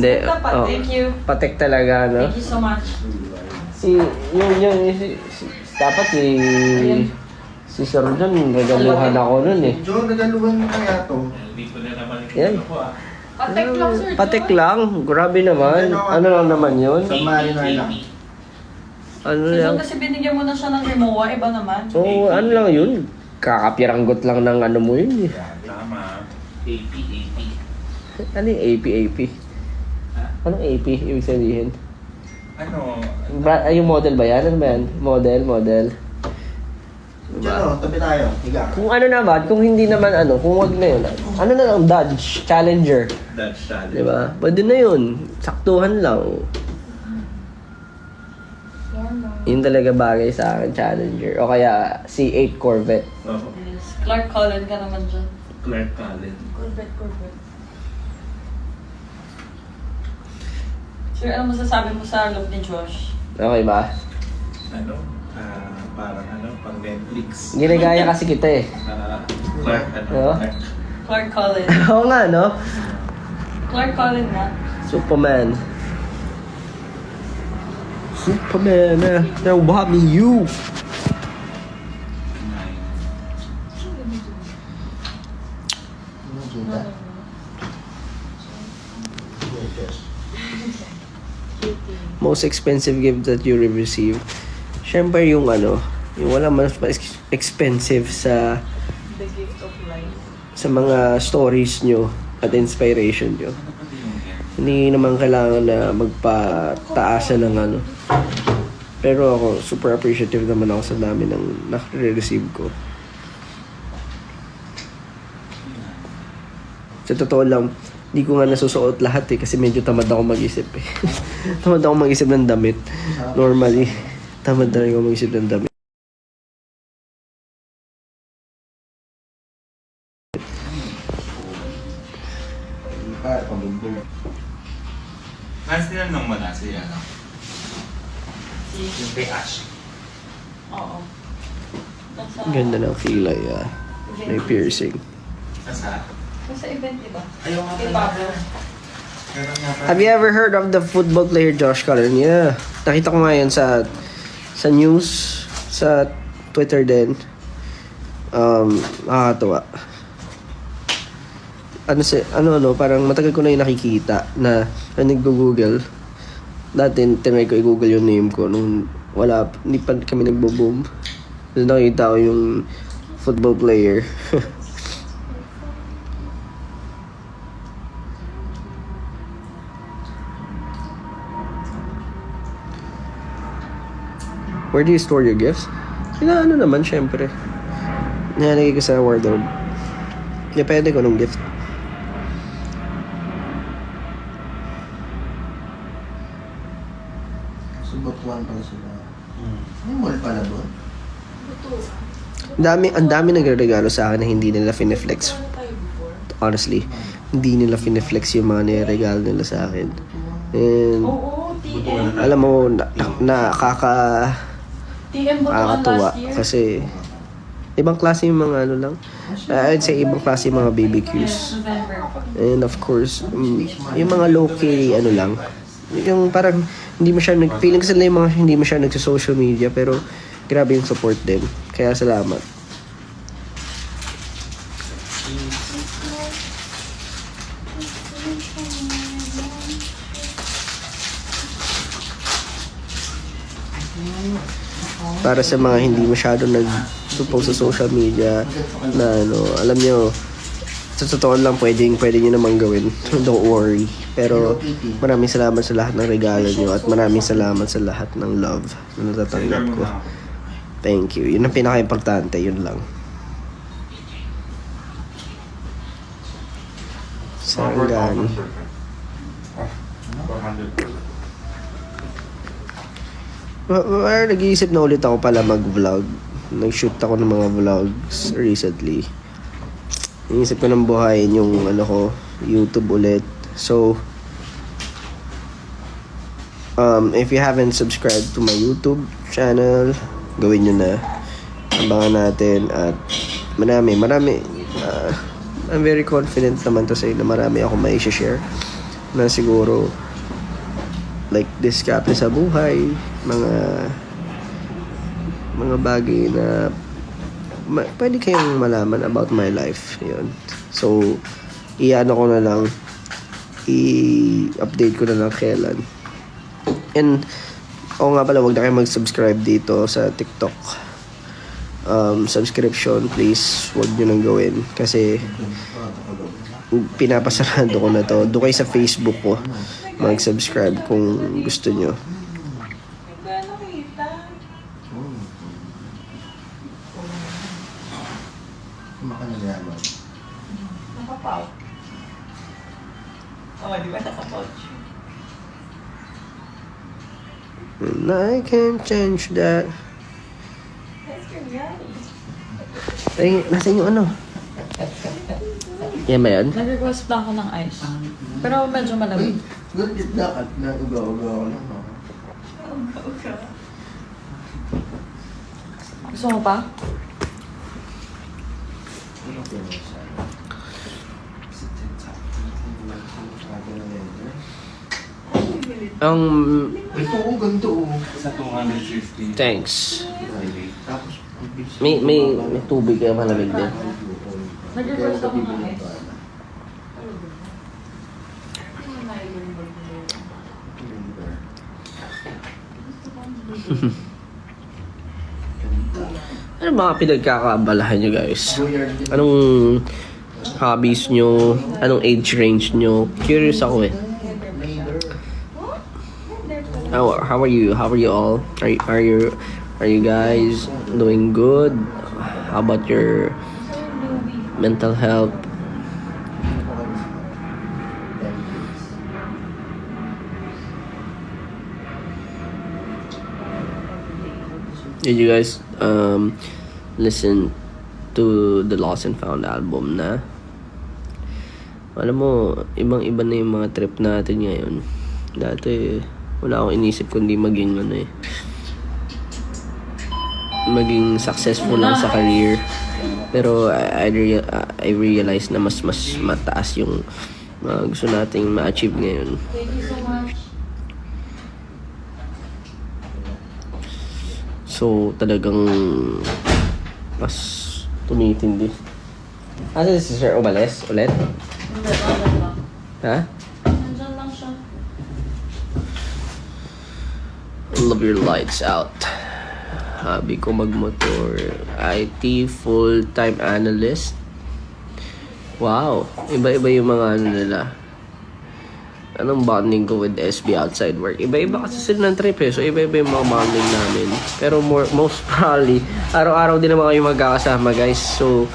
Hindi, Thank you. patek talaga, no? Thank you so much. Dapat si Sir John, regaluhan ako nun eh. John, nagaluhan mo kaya to. Hindi ko na naman Yan. ko ah. Patek lang, Sir John. Patek lang, grabe naman. Ano lang naman yun? Sa Marina lang. Ano Sir lang? John, kasi binigyan mo na siya ng Rimowa, iba naman. Oo, ano lang yun? Kakapiranggot lang ng ano mo yun eh. Yan, tama. AP. Ano yung AP? Ha? Anong AP? Ibig sabihin? Ano? Yung model ba yan? Ano ba yan? Model. Diyan o, tabi tayo. Higa ka. Kung ano naman, kung hindi naman ano, kung wag na yun. Ano na lang, Dodge, Challenger. Dutch challenge. Diba? Pwede na yun. Saktuhan lang. Yun talaga bagay sa akin, Challenger. O kaya C8 Corvette. Oh, Yes. Clark Cullen ka naman dyan. Clark Cullen. Corvette. Sir, ano masasabi mo sa look ni Josh? Okay ba? Ano? Parang ano, pang Netflix. Ginagaya kasi kita eh. Clark, ano? Oo. Clark Cullen. Oo nga, no? Clark Cullen na. Superman, now what me you? Ano kita? Most expensive gift that you received? Siyempre yung ano, yung wala mas expensive sa The gift of life. sa mga stories nyo at inspiration nyo. Hindi naman kailangan na magpataasan ng ano. Pero ako, super appreciative naman ako sa dami ng nare-receive ko. Sa totoo lang, di ko nga nasusuot lahat eh kasi medyo tamad ako mag-isip eh. Tamad ako mag-isip ng damit. Normally, tamad na rin ako mag-isip ng damit. Hindi pa, pabugbog. Mas tinanong mo na siya, ano? Si... Yung kay Ash. Oo. Nasa... Ang ganda ng kilay may piercing. Nasa? Nasa event, di ba? Ayaw nga Kay pala. Pablo. Meron nga pala. Have you ever heard of the football player Josh Cullen? Yeah. Nakita ko nga yan sa news, sa Twitter din. Nakakatawa. Parang matagal ko na yung nakikita na nag-google. Dati, tinry ko i-google yung name ko nung hindi pa kami nagbo-boom. Tapos nakita ko yung football player. Where do you store your gifts? Ano naman, syempre. Nilalagay ko sa wardrobe. Depende ko nung gift. Subutuan pala sila. May mall pala doon. Ang dami nagre-regalo sa akin na hindi nila fineflex. Honestly, hindi nila fineflex yung mga niregalo nila sa akin. And, Oo, TM. alam mo, TM Butuan nakakatuwa last year. kasi ibang klase yung mga ano lang. I'd say ibang klase yung mga BBQs. November. And of course, yung mga low-key, ano lang, yung parang hindi mo siya feeling ko sila yung mga hindi mo siya nagsa-social media, pero grabe yung support din. Kaya salamat. Para sa mga hindi masyado nag-post sa social media na ano, alam nyo, sa totoo lang pwede nyo namang gawin. Don't worry. Pero maraming salamat sa lahat ng regalo nyo at maraming salamat sa lahat ng love na natatanggap ko. Thank you. Yun ang pinaka-importante. Yun lang. Sanggan. 400. Nag-iisip na ulit ako pala mag-vlog. Nag-shoot ako ng mga vlogs recently. Inisip ko ng buhayin yung ano ko, YouTube ulit. So, if you haven't subscribed to my YouTube channel, gawin nyo na. Abangan natin at marami. I'm very confident naman to say na marami ako may share na siguro like diskarte sa buhay, mga bagay na pwede kayong malaman about my life. Yun. So, i-ano ko na lang, i-update ko na lang kailan. And, oo nga pala, wag na kayo mag-subscribe dito sa TikTok. Subscription, please, wag nyo nang gawin. Kasi, pinapasarado ko na to. Doon kayo sa Facebook ko, mag-subscribe kung gusto nyo. Hindi ko nakita. Kumakan na yan. Nakapaw. Oo, di ba nakapaw? And I can't change that. That's biryani. Ay, nasan yung ano? Yan ba yan? Nag-request lang ako ng ice. Pero medyo malamig. Good it na at uga-uga ko lang. Gusto mo pa? Ito oh, ganito oh. Sa 250. Thanks. Tapos, May tubig kaya malamig din. Nag-request ako ng ice. Ano mga pinagkakaabalahan nyo guys? Anong hobbies nyo? Anong age range nyo? Curious ako eh. How are you? How are you all? Are you guys doing good? How about your mental health? Did you guys listen to the Lost and Found album na? Alam mo, ibang-iba na yung mga trip natin ngayon. Dati, wala akong inisip kundi maging maging successful lang sa career. Pero I realize na mas mataas yung gusto nating ma-achieve ngayon. Thank you so much. So, talagang mas tumitindi. Asa si Sir Obales ulit? Hindi, nandyan lang. Ha? Nandyan lang siya. Love your lights out. Hobby ko magmotor. IT full-time analyst. Wow. Iba-iba yung mga ano nila. Anong bonding ko with SB outside work? Iba-iba kasi sila ng trip eh. So, iba-iba yung mga bonding namin. Pero most probably, araw-araw din naman kayo magkakasama guys. So,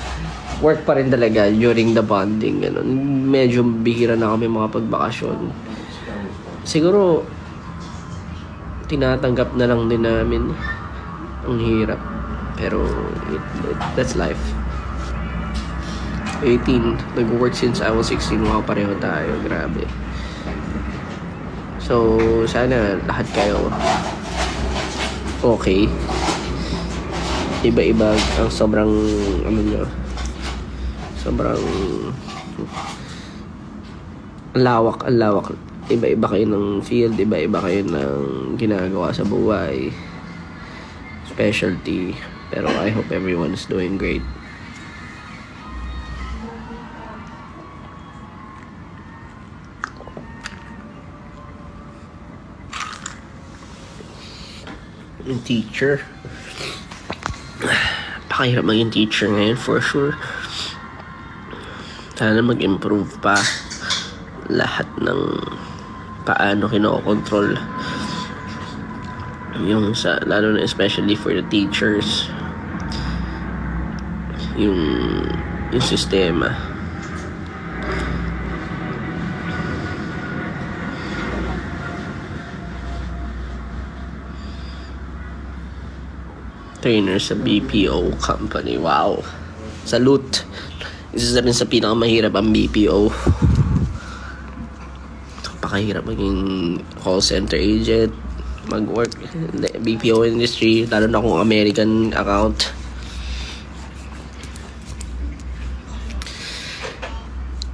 work pa rin talaga during the bonding. Ganun. Medyo bihira na kami mga pagbakasyon. Siguro, tinatanggap na lang din namin. Ang hirap. Pero, that's life. 18. Nag-work since I was 16. Wow, pareho tayo. Grabe. So, sana lahat kayo okay. Iba-iba ang sobrang ano nyo. Sobrang lawak. Iba-iba kayo ng field, iba-iba kayo ng ginagawa sa buhay. Specialty. Pero I hope everyone is doing great. Yung teacher. Pakahirap maging teacher ngayon for sure. Sana mag-improve pa lahat ng paano kinokontrol yung lalo na especially for the teachers yung sistema. Trainer sa BPO company. Wow. Salute. Isa rin sa pinakamahirap ang BPO. Pakahirap maging call center agent, mag-work BPO industry, lalo na kung American account.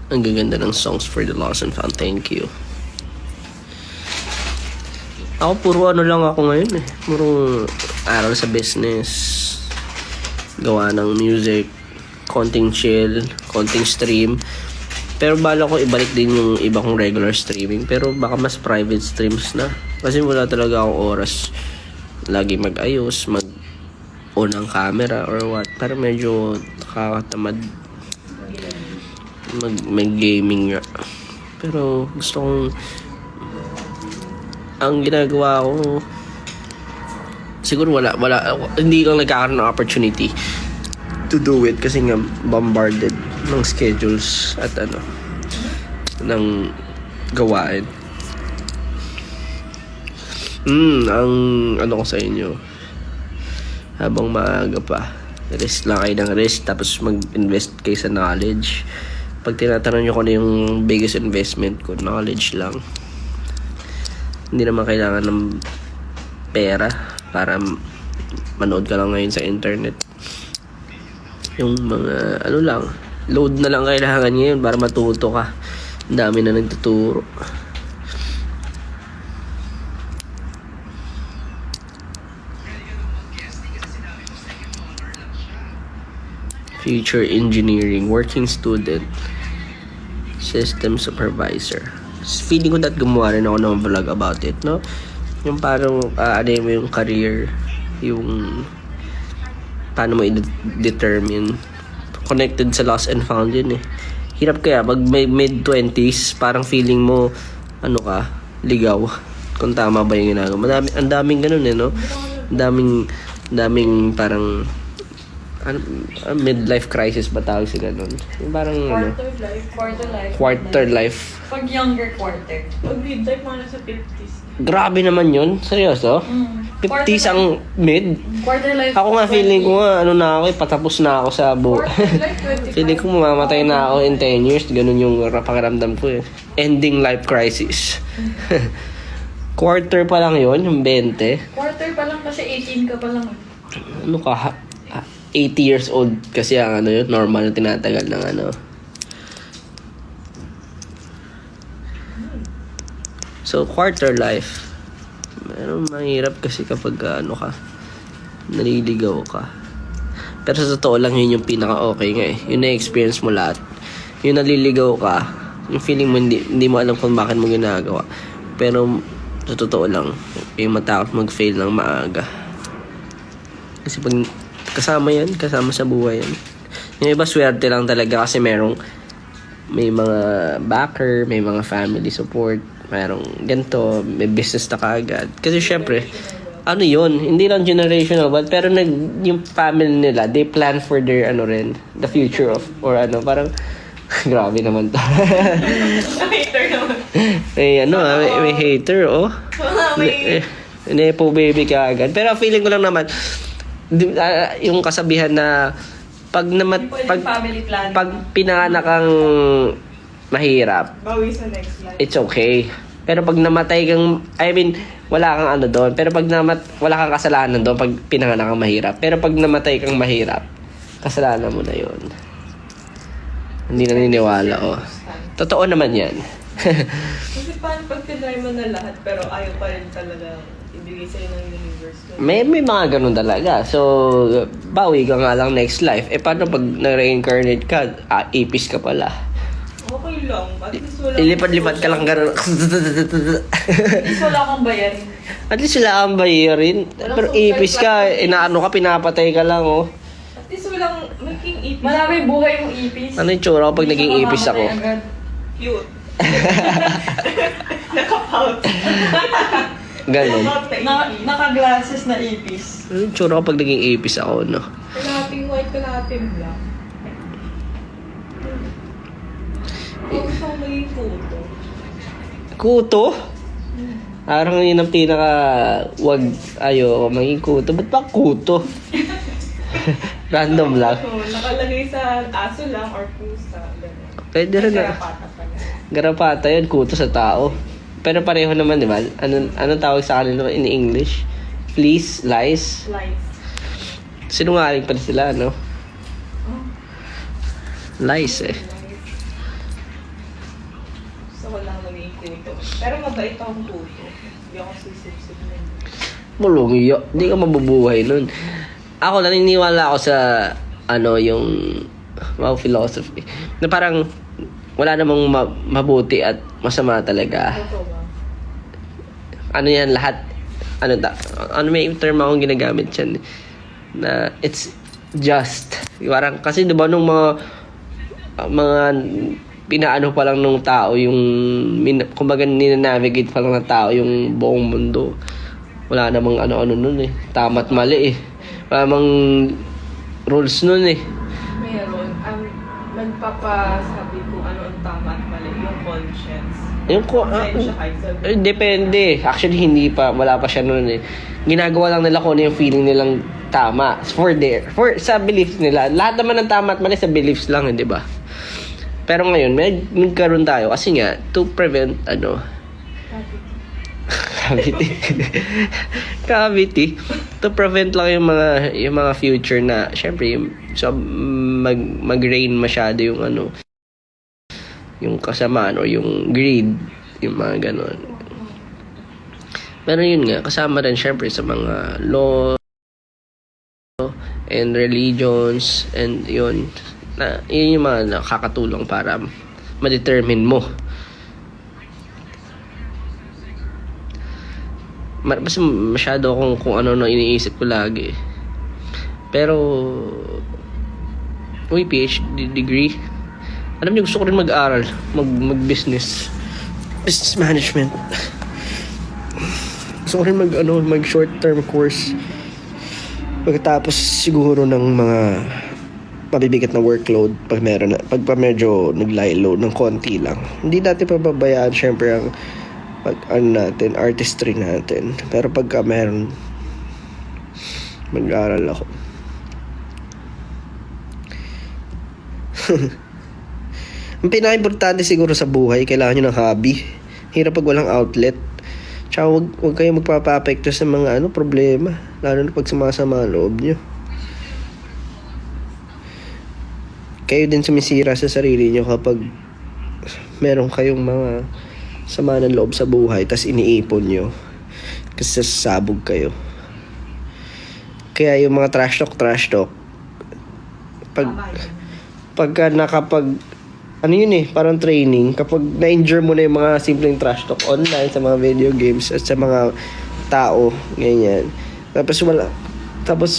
Ang gaganda ng songs for the Lost and Found. Thank you. Ako puro ano lang ako ngayon eh. Puro aral sa business, gawa ng music, konting chill, konting stream. Pero bala ko ibalik din yung iba kong regular streaming. Pero baka mas private streams na. Kasi wala talaga akong oras lagi mag-ayos, mag-on ang camera or what. Pero medyo nakakatamad mag-gaming nga. Pero gusto kong ang ginagawa ko siguro wala hindi lang nagkakaroon ng opportunity to do it kasi nga bombarded ng schedules at ng gawain. Ang ko sa inyo, habang maaga pa, rest lang kayo ng rest, tapos mag-invest kayo sa knowledge. Pag tinatanong nyo ko na yung biggest investment ko, knowledge lang. Hindi naman kailangan ng pera para manood ka lang ngayon sa internet. Yung mga lang, load na lang kailangan ngayon para matuto ka. Ang dami na nagtuturo. Future engineering, working student, system supervisor. Feeling ko that gumawa rin ako ng vlog about it, no? Yung parang mo yung career, yung paano mo i-determine. Connected sa lost and found yun eh. Hirap kaya pag may mid-20s, parang feeling mo ligaw kung tama ba yung ginagawa. Ang daming ganun eh, no? Daming parang midlife crisis ba tawag sa ganun? Yung parang quarter life. Pag younger quarter. Pag midlife, mga nasa 50s. Grabe naman yun. Seryoso? 50s ang mid? Quarter life. Ako nga feeling ko nga, na ako patapos na ako sa Quarter life, 25. feeling ko mamamatay na ako in 10 years. Ganun yung pakiramdam ko eh. Ending life crisis. Quarter pa lang yun, yung 20. Quarter pa lang kasi 18 ka pa lang. 80 years old kasi ang yun, normal na tinatagal ng So, quarter life. Pero mahirap kasi kapag naliligaw ka. Pero sa totoo lang, yun yung pinaka-okay nga eh. Yun na-experience mo lahat. Yung naliligaw ka, yung feeling mo hindi mo alam kung bakit mo ginagawa. Pero sa totoo lang, yung matakot mag-fail ng maaga. Kasi pag kasama sa buhay yan. Yung iba swerte lang talaga kasi may mga backer, may mga family support, mayroong ganito, may business na kaagad. Kasi syempre, yun, hindi lang generational but pero yung family nila, they plan for their the future of or parang grabe naman to. Hater naman. May hater nepo baby ka agad. Pero feeling ko lang naman yung kasabihan na pag family plan. pag pinanganak kang mahirap, Bawi sa next life. it's okay. Pero pag namatay kang, wala kang doon. Pero pag wala kang kasalanan doon pag pinanganak kang mahirap. Pero pag namatay kang mahirap, kasalanan mo na yun. Hindi naniniwala, Totoo naman yan. Kasi paano pag tinry mo na lahat pero ayaw pa rin talaga ibigay sa'yo ng universe? May mga ganun talaga. So, bawi ka nga lang next life. Paano pag na-reincarnate ka, ipis ka pala? Okay lang. At least wala Ilipad-lipad ka lang ganun. At least wala kang bayarin. At least sila ang bayarin. Pero ipis ka, pinapatay ka lang, At least walang making ipis. Maraming buhay yung ipis. Ano yung tsura ko pag naging ipis ako? Cute. Naka-pout. Ganun. Naka-glasses na ipis. Ano yung tsura ko pag naging ipis ako, no? Kalahating white, kalahating black. Gusto ko maging kuto. Kuto? Parang yun ang ayaw maging kuto. Ba't ba kuto? Random lang. Nakalagay sa aso lang or pusa. Pwede rin na. Garapata pa na. Garapata yun, kuto sa tao. Pero pareho naman, di ba? Anong tawag sa kanila in English? Fleas, lies. Lies. Sinungaling pala sila, no? Oh. Lies, eh. Gusto ko lang maging kuto. Pero mabait akong puto. Hindi ako sisip-sip na yun. Bulong iyo. Hindi ka mabubuhay nun. Ako, naniniwala ako sa, yung, philosophy. Na parang, wala namang mabuti at masama talaga. Totoo ba? Ano yan, lahat, may term akong ginagamit dyan, na it's just. Parang, kasi diba nung mga pinaano pa lang nung tao, yung, kumbaga ninanavigate pa lang ng tao yung buong mundo. Wala namang ano-ano nun eh. Tama at mali eh. Wala namang rules nun eh. Meron. Ang nagpapasabi kung ano ang tama at mali, yung conscience. Yung Conscience kahit sabi. depende. Actually, hindi pa. Wala pa siya noon eh. Ginagawa lang nila kung ano yung feeling nilang tama. Sa beliefs nila. Lahat naman ng tama at mali sa beliefs lang, di ba? Pero ngayon, nagkaroon tayo. Kasi nga, to prevent, cavity. To prevent lang yung mga future na, syempre, mag-rain masyado yung yung kasamaan o yung greed, yung mga ganon. Pero yun nga, kasama rin syempre sa mga law and religions and yun yung mga nakakatulong para ma-determine mo. Basta masyado akong kung ano na iniisip ko lagi. Pero PhD degree. Alam niyo, gusto ko rin mag-aral, mag-business. Business management. Gusto ko rin mag short-term course. Pagkatapos siguro ng mga mabibigat na workload pag medyo nag-load ng konti lang. Hindi natin pababayaan syempre ang natin, artistry natin. Pero pagka meron, mag-aral ako. Ang pinaka-importante siguro sa buhay, kailangan nyo ng hobby. Hirap pag walang outlet. Tsaka huwag kayo magpapapekto sa mga problema. Lalo na pag sumasama ang loob nyo. Kayo din sumisira sa sarili nyo kapag meron kayong mga sama ng loob sa buhay tas iniipon nyo. Kasi sasabog kayo. Kaya yung mga trash talk, pagka parang training, kapag na-injure mo na yung mga simpleng trash talk online, sa mga video games, at sa mga tao, ganyan. Tapos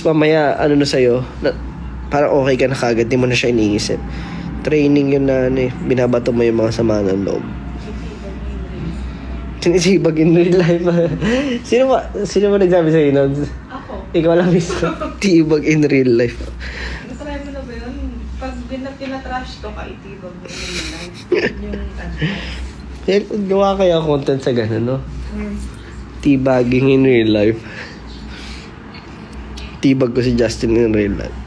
mamaya, na sa'yo, parang okay ka na kagad, di mo na siya iniisip. Training yun na, binabato mo yung mga sama ng loob. Sinisibag in real life. Sino ba nagsabi sa'yo nun? Ako. Ikaw lang mismo. Tibag in real life. Nasakay mo na ba yun? Pag tinatrash to ka, itibag mo yung life. Yung Gawa kaya content sa ganun, no? Teabagging in real life. Tibag ko si Justin in real life.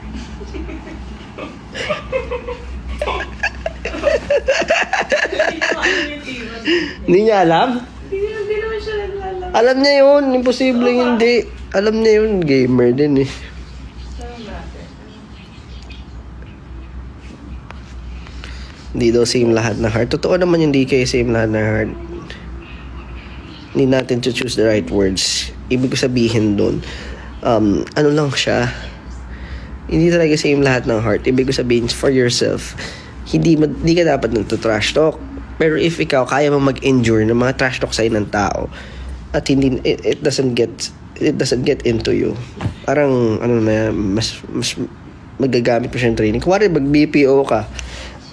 Hindi niya alam? Hindi naman siya naglalang. Alam niya yun. Imposible hindi. Alam niya yun. Gamer din eh. Hindi daw same lahat na heart. Totoo naman hindi kayo same lahat na heart. Hindi natin to choose the right words. Ibig ko sabihin doon, lang siya. Hindi talaga same lahat ng heart. Ibig ko sabihin, for yourself, hindi ka dapat nagto-trash talk. Pero if ikaw, kaya mo mag-endure ng mga trash talk sa'yo ng tao, at hindi, it doesn't get into you. Parang, mas magagamit mo siya ng training. Kuwari, mag-BPO ka,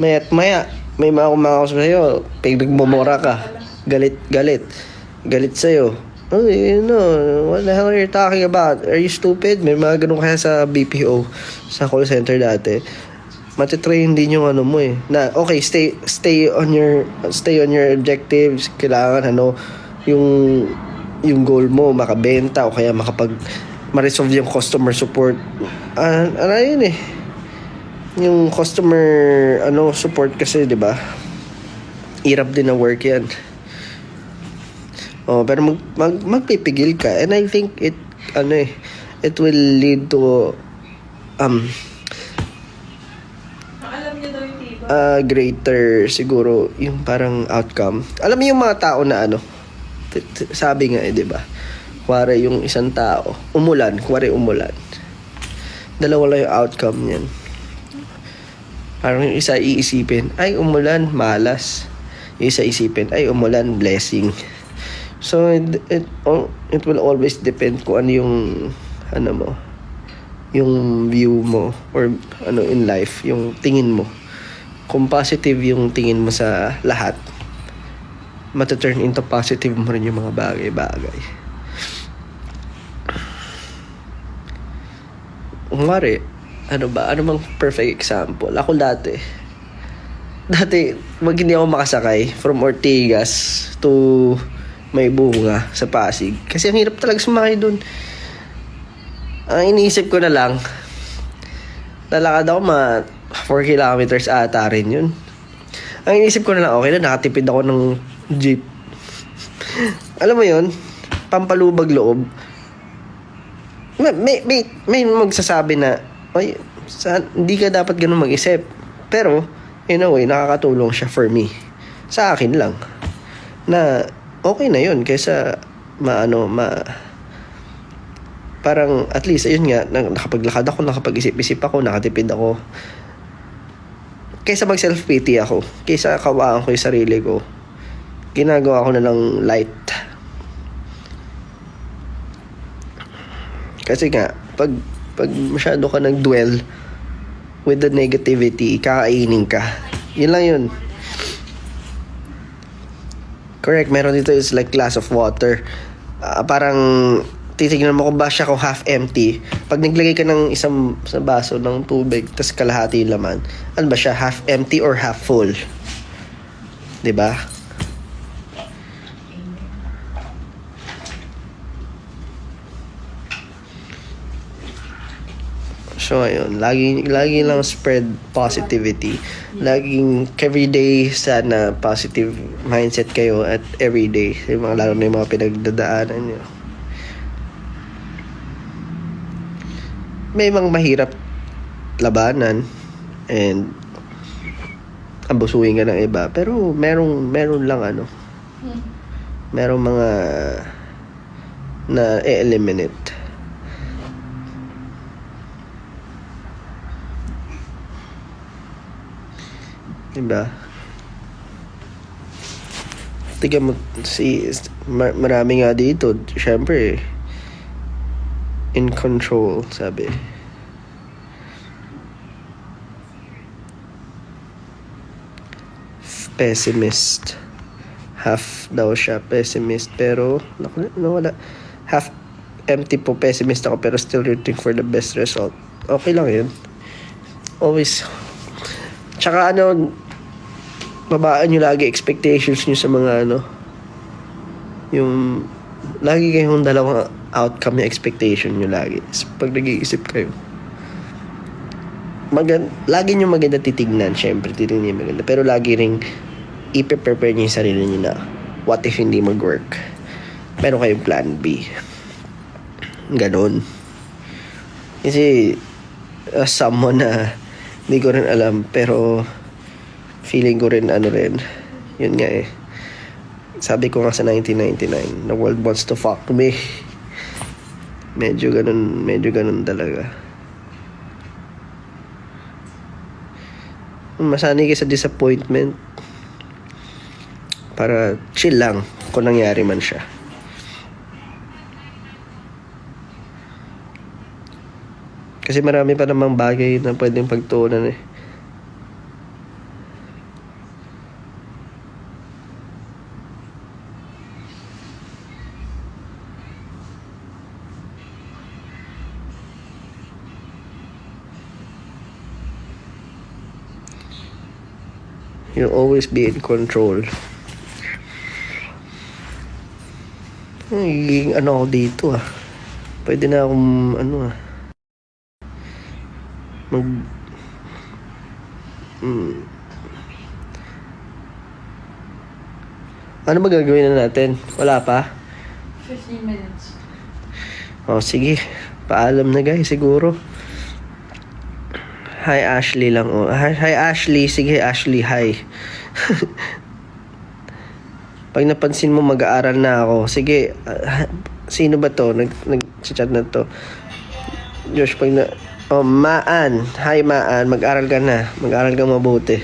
maya, may mga kumakausap sa'yo, pagmumura ka, galit sa'yo. Oh, what the hell are you talking about? Are you stupid? May mga ganun kaya sa BPO, sa call center dati. Matitrain din yung mo eh. Na, okay, stay on your objectives. Kailangan, yung goal mo, makabenta o kaya ma-resolve yung customer support. Yun eh. Yung customer support kasi, di ba? Hirap din na work yan. Pero magpipigil ka, and I think it will lead to Alam niya daw yung tiba. greater siguro yung parang outcome. Alam mo yung mga tao na ano, sabi nga di ba? Kuwari yung isang tao, umulan. Dalawa lang yung outcome niyan. Parang yung isa iisipin, ay umulan, malas. Yung isa isipin, ay umulan, blessing. So, it will always depend kung ano yung, ano mo, yung view mo, or ano in life, yung tingin mo. Kung positive yung tingin mo sa lahat, mataturn into positive mo rin yung mga bagay-bagay. Kumari, ano bang perfect example? Ako dati, wag hindi ako makasakay from Ortigas to May Bunga sa Pasig. Kasi ang hirap talaga sumakay dun. Ang iniisip ko na lang, lalakad ako 4 kilometers ata rin yun. Ang iniisip ko na lang, okay na, nakatipid ako ng jeep. Alam mo yun, pampalubag loob. May magsasabi na, ay, hindi ka dapat ganun mag-isip. Pero, in a way, nakakatulong siya for me. Sa akin lang. Na, okay na yun. Kaysa, parang, at least, ayun nga, nakapaglakad ako, nakapag-isip-isip ako, nakatipid ako. Kaysa mag-self-pity ako, kaysa kawaan ko yung sarili ko, ginagawa ko na lang light. Kasi nga, pag masyado ka nag-dwell with the negativity, kakainin ka. Yun lang yun. Correct, meron dito is like glass of water. Parang titignan mo kung ba siya kung half empty. Pag naglagay ka ng isang sa baso ng tubig, tas kalahati yung laman, ano ba siya, half empty or half full? 'Di ba? So, ayun. Lagi lang spread positivity. Laging everyday sana positive mindset kayo at everyday. Lalo na yung mga pinagdadaanan nyo. May mga mahirap labanan and abusuin ka ng iba. Pero meron lang ano. Merong mga na eliminate. Diba? Tignan mo, marami nga dito, syempre, in control, sabi. Pessimist. Half daw siya pessimist, pero, wala. Half empty po, pessimist ako, pero still rooting for the best result. Okay lang yun. Always. Tsaka babaan nyo lagi expectations nyo sa mga yung lagi kayong dalawang outcome yung expectation nyo lagi. So, pag nag-iisip kayo, lagi nyo maganda titignan, syempre titignan nyo maganda, pero lagi ring i-prepare nyo yung sarili nyo na what if hindi mag-work, meron kayong plan B. Ganon. Kasi someone na hindi ko rin alam, pero feeling ko rin yun nga eh. Sabi ko nga sa 1999, the world wants to fuck me. Medyo ganun talaga. Masanay ka sa disappointment para chill lang kung nangyari man siya. Kasi marami pa namang bagay na pwedeng pagtuunan eh. You'll always be in control. Nagiging ako dito ah. Pwede na akong Ano ba gagawin na natin? Wala pa? 15 minutes. Oh, sige. Paalam na guys, siguro. Hi Ashley lang oh. Hi Ashley. Sige Ashley, hi. Pag napansin mo mag-aaral na ako. Sige, sino ba to? Nag-chat na to. Josh, pag na... Oh, Maan. Hi Maan. Mag-aral ka na. Mag-aral ka mabuti.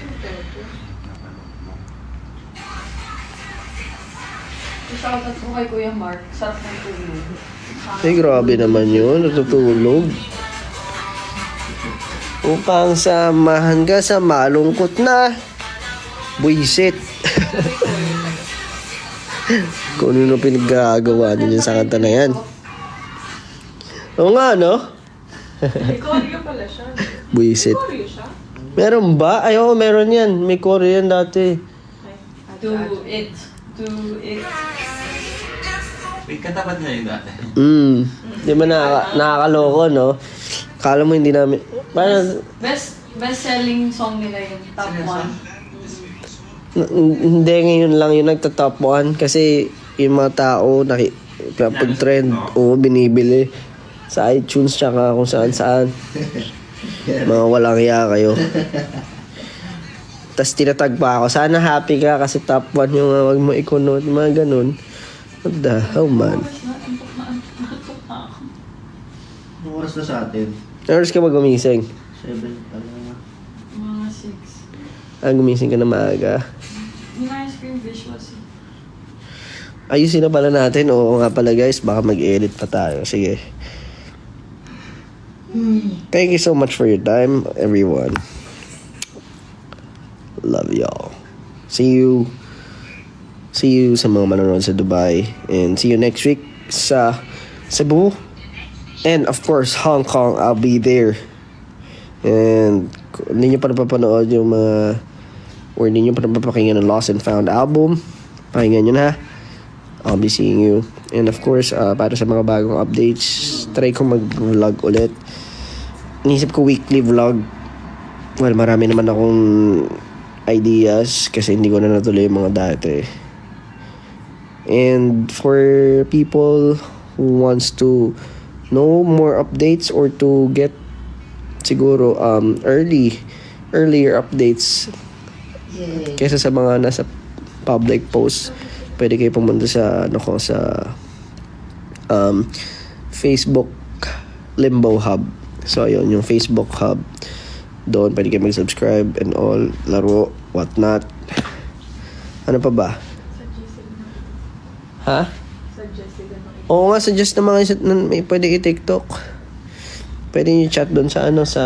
Shoutout ko kay Kuya Mark. Sarap ng tulog. Ay, grabe naman yun. Natutulog. Upang samahan ka sa malungkot na buisit. Kung ano pinagagawa niyo sa kanta na yan. Oo nga, no? May choreo pala siya. Buisit. Choreo siya? Meron ba? Ay, oo, meron yan. May Korean dati. Do it. Do it. Wait, katapat niya yung dati. Di ba nakakaloko, no? Kala mo hindi namin... Parang... Best-selling song nila yung top 1. Hindi, ngayon lang yung nagta-top 1 kasi yung mga tao pag trend o binibili sa iTunes tsaka kung saan-saan. Mga walang hiya kayo. Tapos tinatag pa ako, sana happy ka kasi top 1 yung wag mo i-connote, mga ganun. What the hell, man? Anong oras na sa atin? Oras ka ba gumising? 7 pala. Mga 6. Gumising ka na maaga. Yung ice cream visuals. Ayusin na pala natin. Oo nga pala guys, baka mag-edit pa tayo. Sige. Thank you so much for your time, everyone. Love y'all. See you sa mga manonood sa Dubai. And see you next week sa Cebu. And of course, Hong Kong. I'll be there. And kung hindi nyo pa napapanood yung mga or hindi nyo pa napapakinggan ng Lost and Found album, pakinggan nyo na. I'll be seeing you. And of course, para sa mga bagong updates, try ko mag-vlog ulit. Inisip ko weekly vlog. Well, marami naman akong ideas kasi hindi ko na natuloy yung mga dati. And for people who wants to know more updates or to get siguro earlier updates kaysa sa mga nasa public posts, pwede kayo pumunta sa Facebook Limbo Hub. So ayun, yung Facebook Hub, doon pwede kayo mag-subscribe and all, laro, whatnot. Ano pa ba? Ha? Oo nga, suggest na mga may pwede i-TikTok. Pwede nyo chat doon sa sa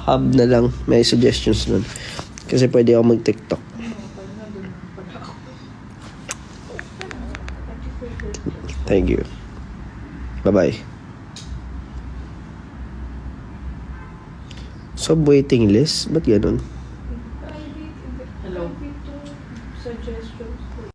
hub na lang. May suggestions doon. Kasi pwede ako mag-TikTok. Thank you. Bye-bye. So, waiting list? Ba't ganun? Hello. Suggestions.